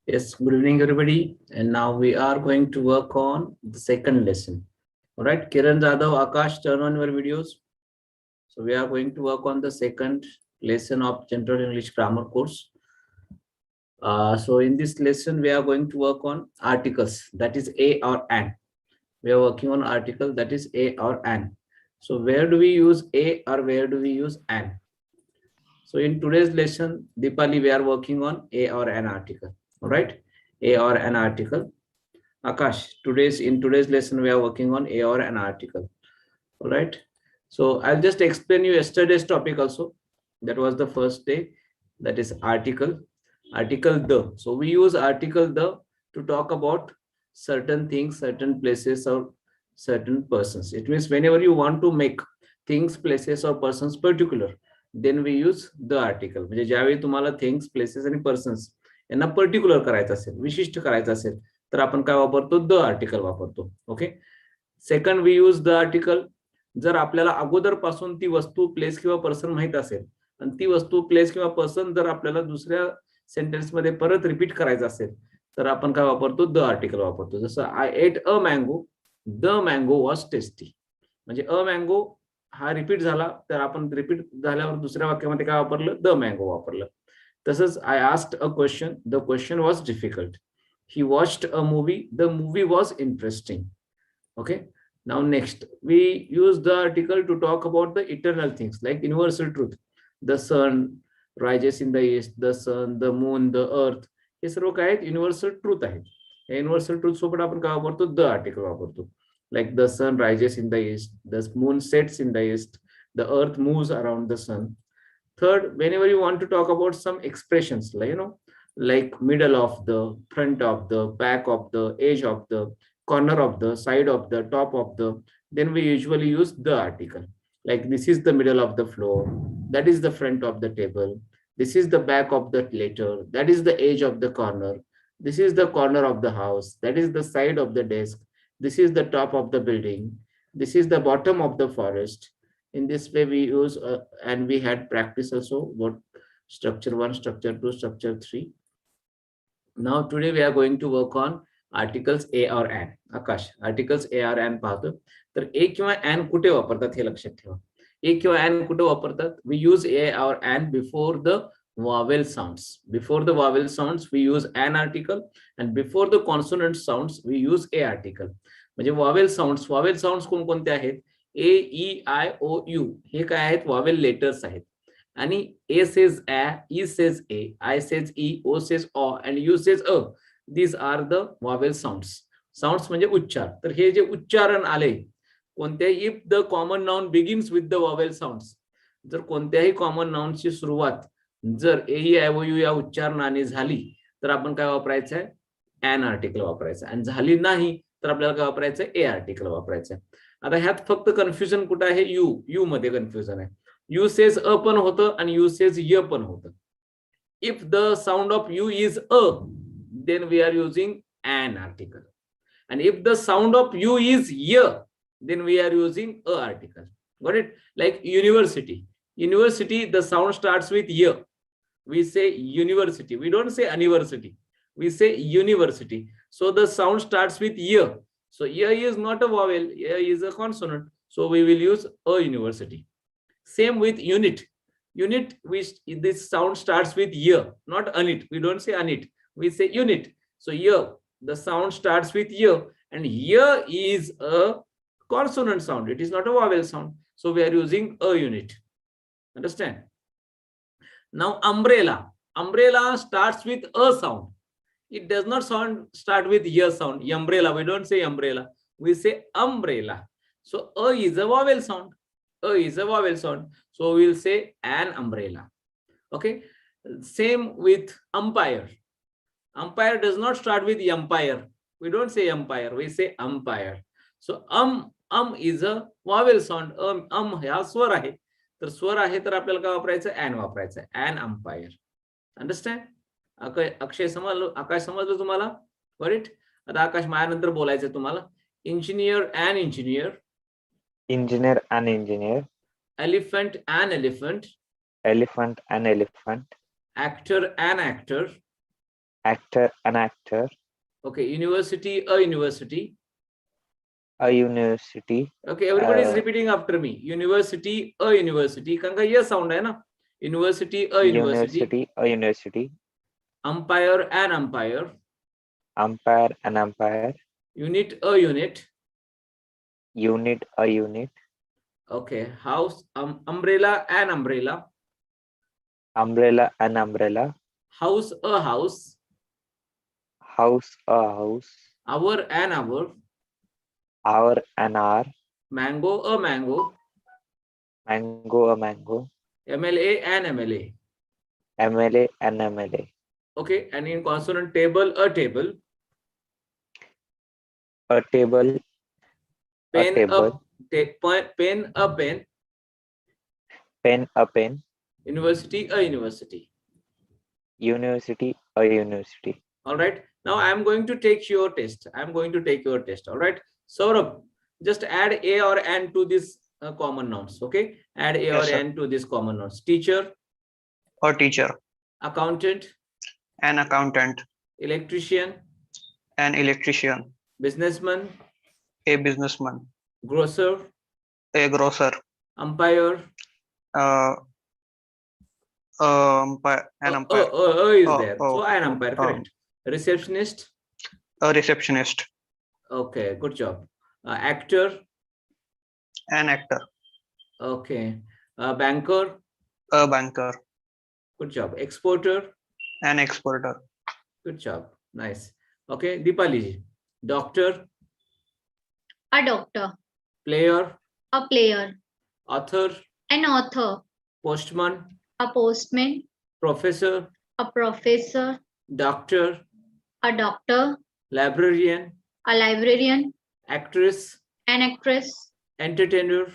Yes, good evening, everybody. And now we are going to work on the second lesson. All right, Kiran Jadhav, Akash, turn on your videos. So we are going to work on the second lesson of General English Grammar course. So in this lesson, we are going to work on articles, that is a or an. We are working on article that is a or an. So where do we use a or where do we use an? So in today's lesson, Deepali, we are working on a or an article. All right, a or an article. Akash, in today's lesson we are working on a or an article. All right. So I'll just explain you yesterday's topic also. That was the first day. That is article. Article the. So we use article the to talk about certain things, certain places, or certain persons. It means whenever you want to make things, places, or persons particular, then we use the article. म्हणजे ज्यावेळी तुम्हाला things, places आणि persons यांना particular करायचं असेल, विशिष्ट करायचं असेल, तर आपण काय वापरतो? द आर्टिकल वापरतो. Okay. Second, we use the article जर आपल्याला अगोदर पासून ती वस्तू, प्लेस किंवा पर्सन माहित असेल आणि ती वस्तू, प्लेस किंवा पर्सन जर आपल्याला दुसऱ्या सेंटेन्स मध्ये परत रिपीट करायचं असेल तर आपण काय वापरतो? द आर्टिकल वापरतो. जसं I ate a mango, the mango was tasty. म्हणजे अ मँगो हा रिपीट झाला तर आपण रिपीट झाल्यावर दुसऱ्या वाक्यामध्ये काय वापरलं? द मँगो वापरलं. तसंच I asked a question, the question was difficult. He watched a movie, the movie was interesting. Okay. Now next, we use the article to talk about the eternal things like universal truth. The sun rises in the east, the sun, the moon, the earth. हे सर्व काय आहेत? Universal truth आहेत. या universal truth सोबत आपण काय वापरतो? The article वापरतो. Like the sun rises in the east, the moon sets in the east, the earth moves around the sun. Third, whenever you want to talk about some expressions, like middle of the, front of the, back of the, edge of the, corner of the, side of the, top of the, then we usually use the article. Like this is the middle of the floor, that is the front of the table, this is the back of the letter, that is the edge of the corner, this is the corner of the house, that is the side of the desk, this is the top of the building, this is the bottom of the forest. In this way we use and we had practice also what structure 1, structure 2, structure 3. Now today we are going to work on articles a और an. Akash, articles a और N पाहतो तर ए किंवा N कुठे वापरतात हे लक्षात ठेवा. ए किंवा एन कुठे वापरतात? वी यूज ए और an before the vowel sounds. Before the vowel sounds we use an article and before the consonant sounds we use a article. म्हणजे vowel sounds कोणकोणते आहेत? ए, ई, आय, ओ, यू हे काय आहेत? vowel letters आहेत. आणि A says A, E says A, I says E, O says O and U says uh. These are the vowel sounds. Sounds म्हणजे उच्चार. तर हे जे उच्चारण आले कोणत्याही, if the common noun begins with the vowel sounds, जर कोणत्याही common नाउनची सुरुवात जर ए, ई, आय, ओ, यू या उच्चारणाने झाली तर आपण काय वापरायचं आहे? एन आर्टिकल वापरायचं. आणि झाली नाही तर आपल्याला काय वापरायचं? ए आर्टिकल वापरायचं. आता ह्यात फक्त कन्फ्युजन कुठं आहे? यू मध्ये कन्फ्युजन आहे. यू सेज अ पण होतं आणि यू सेज य पण होतं. If the sound of you is a, then we are using an article, and if the sound of u is y, then we are using a article. Got it? Like university, the sound starts with y, we say university, we don't say university, we say university. So the sound starts with y, so y is not a vowel, y is a consonant, so we will use a university. Same with unit, which this sound starts with y, not unit, we don't say unit, we say unit. So here the sound starts with y, and here is a consonant sound, it is not a vowel sound, so we are using a unit. Understand? Now umbrella starts with a sound, it does not start with y sound. Umbrella, we don't say umbrella, we say umbrella. So a is a vowel sound, so we will say an umbrella. Okay. Same with umpire. Umpire does not start with umpire, we don't say umpire, we say umpire. So is a vowel sound. हा स्वर आहे, तर स्वर आहे तर आपल्याला काय वापरायचं? an वापरायचं. an umpire. Understand? अक्षय समजलं? आकाश समजलं तुम्हाला? Got it? आता आकाश माझ्यानंतर बोलायचं तुम्हाला. engineer an engineer, engineer an engineer, elephant an elephant, elephant an elephant, actor an actor, actor, an actor, Okay, university, a university. a university, Okay, everybody is repeating after me. University, a university. Kanka ye sound hai na? University, a university. university, a university, Umpire, an umpire. umpire, an umpire, Unit, a unit. unit, a unit, Okay, house, umbrella, an umbrella. umbrella, an umbrella, House, a house. house, a house, Hour, an hour. hour, an hour, Mango, a mango. mango, a mango, MLA, an MLA. MLA, an MLA, Okay, and in consonant, table, a table. a table, a Pen, table, pen, a pen. pen, a pen, University, a university. university, a university. All right. Now I am going to take your test. I am going to take your test. All right. Saurabh, just add a or an to this common nouns. Okay. Add a Yes, or sir. an to this common nouns. Teacher, A teacher, accountant, an accountant, electrician, an electrician, businessman, a businessman, grocer, a grocer, umpire. uh, an umpire, Is Oh, there. oh, So an umpire, correct. Receptionist. a receptionist, Okay, good job. Actor. an actor, Okay. Banker. a banker, Good job. Exporter. an exporter, Good job. Nice. Okay, Deepali ji. Doctor, A doctor, player, a player, author, an author, postman, a postman, professor, a professor, doctor, a doctor, librarian, a librarian, actress, an actress, entertainer,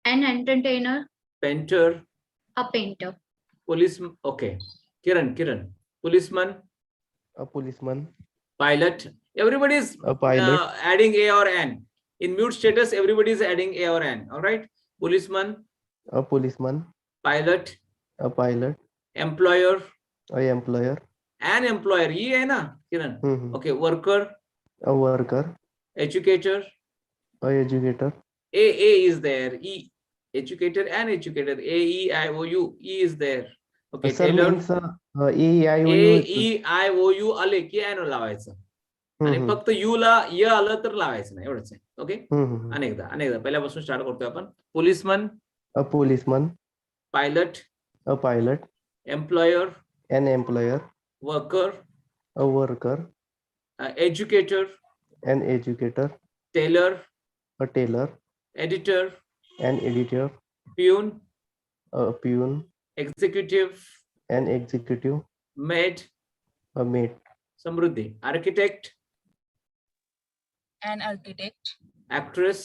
an entertainer, painter, a painter. policeman. Okay. Kiran. Policeman, A policeman, pilot. Everybody is a pilot, adding a or an. In mute status, everybody is adding a or an. All right. Policeman, a policeman, pilot, a pilot, employer, a employer, an employer. Ye hai na, Kiran. Okay. Worker, a worker, educator. a educator, A is there. E, educator and educator. A, E, I, O, U. E is there. Okay. sir Tailor. means E I O A, U. E, I, O, U आले की ॲनो लावायचं आणि फक्त you ला य आलं तर लावायचं नाही एवढंच आहे. ओके. अनेकदा पहिल्यापासून स्टार्ट करतोय आपण. Policeman, A policeman, pilot, a pilot, employer, an employer, worker, a worker, educator, an educator, tailor, a tailor, editor, an editor, peon, a peon, executive, an executive, maid, a maid, Samruddhi, architect, an architect, actress,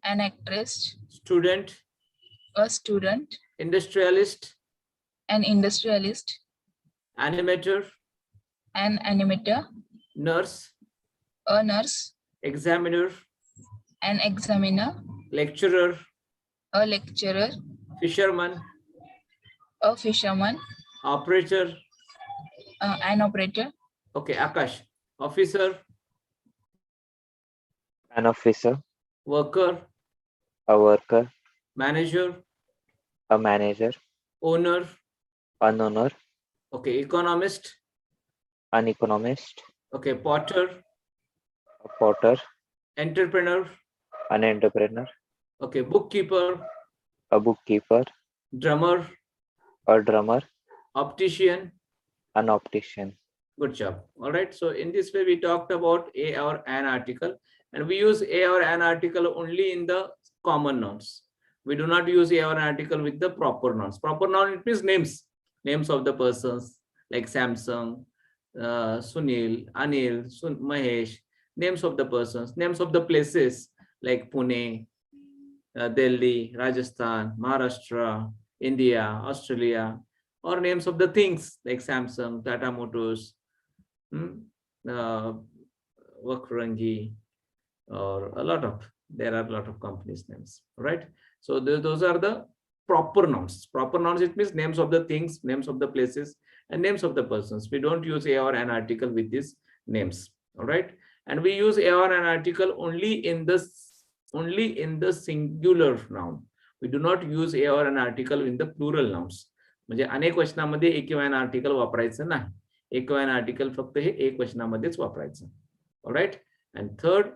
an actress, student, a student, industrialist, an industrialist, animator, an animator, nurse, a nurse, examiner, an examiner, lecturer, a lecturer, fisherman, a fisherman, operator. An operator, Okay, Akash, officer, An officer, worker, a worker, manager, a manager, owner. an owner, Okay, economist. an economist, Okay, potter, a potter, entrepreneur. an entrepreneur, Okay, bookkeeper, a bookkeeper, drummer, a drummer, optician. an optician. Good job. All right. So in this way, we talked about a or an article, and we use a or an article only in the common nouns. We do not use a or an article with the proper nouns. Proper noun, it means names of the persons like Samsung, Sunil, Anil, Mahesh, names of the persons, names of the places like Pune, Delhi, Rajasthan, Maharashtra, India, Australia, or names of the things like Samsung, Tata Motors, Wakrangi, or there are a lot of companies' names, right? So those are the proper nouns. Proper nouns, it means names of the things, names of the places, and names of the persons. We don't use a or an article with these names. All right. And we use a or an article only in the singular noun. We do not use a or an article in the plural nouns. म्हणजे अनेक वचनामध्ये एकवचन article वापरायचं नाही. एकवचन article फक्त हे एक वचनामध्येच वापरायचं. All right. And third,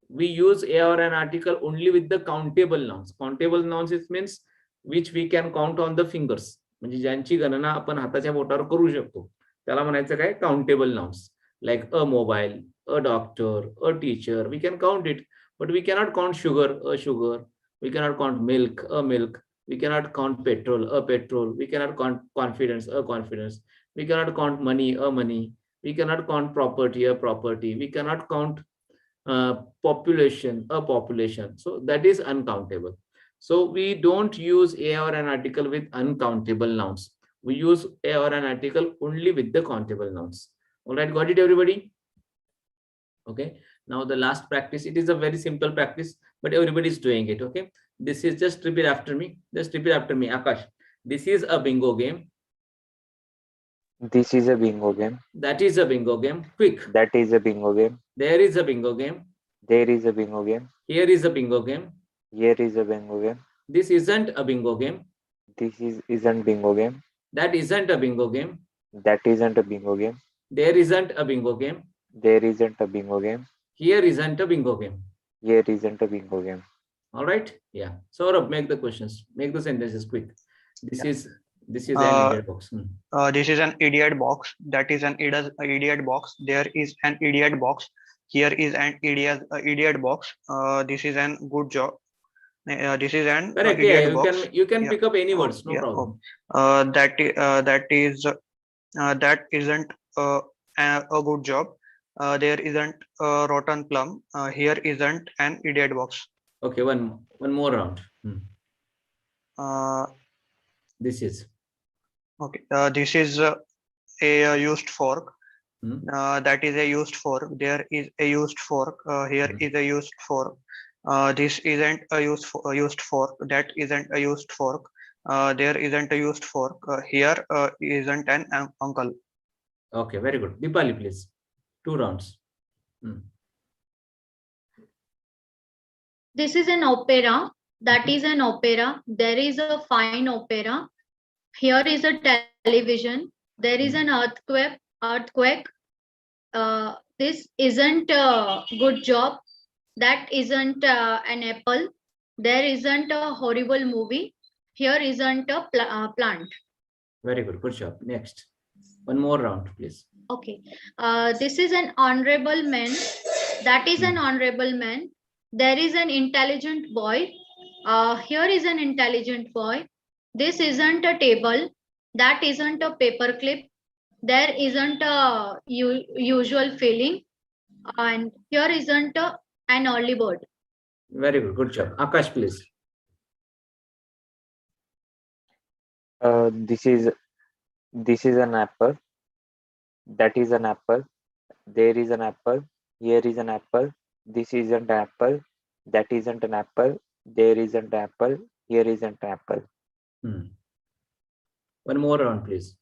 we use a or an article only with the countable nouns. Countable nouns it means which we can count on the fingers. म्हणजे ज्यांची गणना आपण हाताच्या बोटावर करू शकतो त्याला म्हणायचं काय countable nouns. Like a mobile, a doctor, a teacher. We can count it, but we cannot count sugar, a sugar. We cannot count milk, a milk. We cannot count petrol, a petrol. We cannot count confidence, a confidence. We cannot count money, a money. We cannot count property, a property. We cannot count population, a population. So that is uncountable. So we don't use a or an article with uncountable nouns. We use a or an article only with the countable nouns. All right, got it, everybody? Okay. Now the last practice. It is a very simple practice, but everybody is doing it. Okay. This is just repeat after me. Just repeat after me, Akash. This is a bingo game. This is a bingo game. That is a bingo game. Quick. That is a bingo game. There is a bingo game. There is a bingo game. Here is a bingo game. Here is a bingo game. This isn't a bingo game. Isn't bingo game. That isn't a bingo game. That isn't a bingo game. There isn't a bingo game. There isn't a bingo game. Here isn't a bingo game. Here isn't a bingo game. All right. Yeah. Saurabh, make the questions. Make the sentences quick. This is an idiot box. This is an idiot box. That is an idiot box. There is an idiot box. Here is an idiot box. This is an good job. This is an Correct. idiot Yeah, box. you can Yeah. pick up any words. No Yeah. problem. That isn't a good job. There isn't a rotten plum. Here isn't an idiot box. Okay. One more round. Uh, This is. okay. This is a used fork. Hmm. That is a used fork. There is a used fork. Here is a used fork. This isn't a used fork. That isn't a used fork. There isn't a used fork. Here isn't an uncle. Okay. Very good. Dipali, please. 2 rounds. This is an opera. That is an opera. There is a fine opera. Here is a television. There is an earthquake. This isn't a good job. That isn't an apple. There isn't a horrible movie. Here isn't a plant. Very good. Good job. Next. One more round, please. Okay. This is an honorable man. That is an honorable man. There is an intelligent boy. Here is an intelligent boy. This isn't a table. That isn't a paperclip. There isn't a usual feeling. And here isn't an early bird. Very good. Good job. Akash, please. This is an apple. That is an apple. There is an apple. Here is an apple. This isn't an apple. That isn't an apple. There isn't an apple. Here isn't an apple. One more round, please.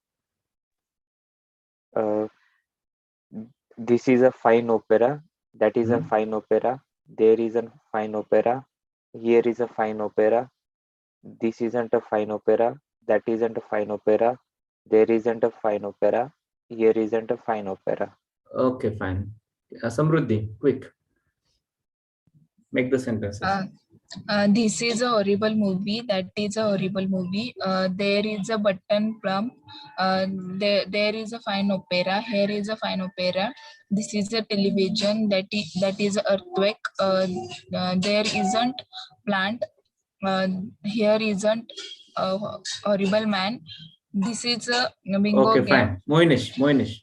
This is a fine opera. That is a fine opera. There is a fine opera. Here is a fine opera. This isn't a fine opera. That isn't a fine opera. There isn't a fine opera. Here isn't a fine opera. Okay, fine. Samruddhi, quick. Make the sentences. This is a horrible movie. That is a horrible movie. There is a button plum. There is a fine opera. Here is a fine opera. This is a television. That is an earthquake. There isn't plant. Here isn't a horrible man. This is a bingo Okay, game. fine. Moinish.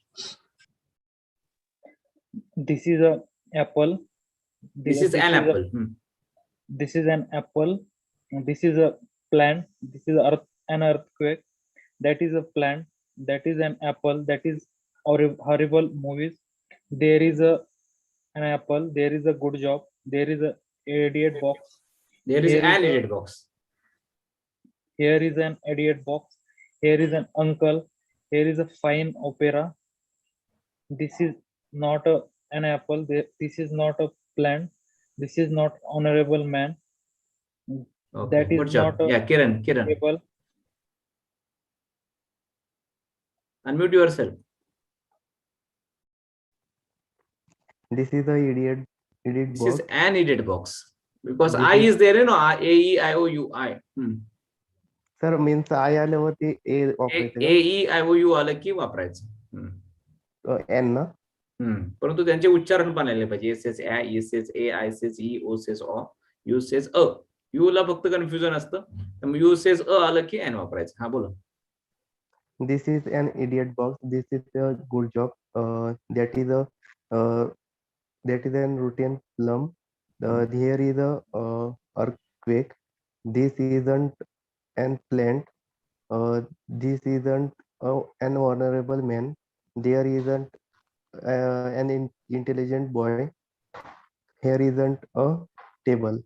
This is an apple. This is an apple. This is an apple. This is a plant. This is an earthquake. That is a plant. That is an apple. That is horrible movies. There is an apple. There is a good job. There is an idiot box. There is an idiot box. Here is an idiot box. Here is an uncle. Here is a fine opera. This is not an apple. This is not a plant. This is not honorable man. Okay, That good is job. not a Yeah, Kiran. table. Unmute yourself. This is the idiot This box. is an idiot box because This I is- is there, you know, A, E, I, O, U, I. Sir means I आल्यावरती A A, वापरायचं E, I, O, U आलं की वापरायचं. का N ना परंतु त्यांचे उच्चारण पण आले पाहिजे. S S A, S S A, I says E, O says O, U says uh. U ला फक्त कन्फ्युजन असतं. त्यामुळे यू सेस अ आलं की एन वापरायचं. हा बोला. This is an idiot box. This is a good job. that is a an routine plum. Here is a earthquake. This isn't an plant. This isn't an honorable man. There isn't an intelligent boy. Here isn't a table.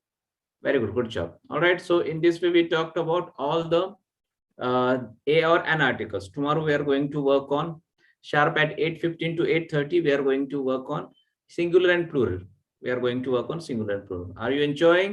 Very good, good job. All right, so in this way we talked about all the a or an articles. Tomorrow we are going to work on sharp at 8:15 to 8:30. We are going to work on singular and plural. We are going to work on singular and plural. Are you enjoying?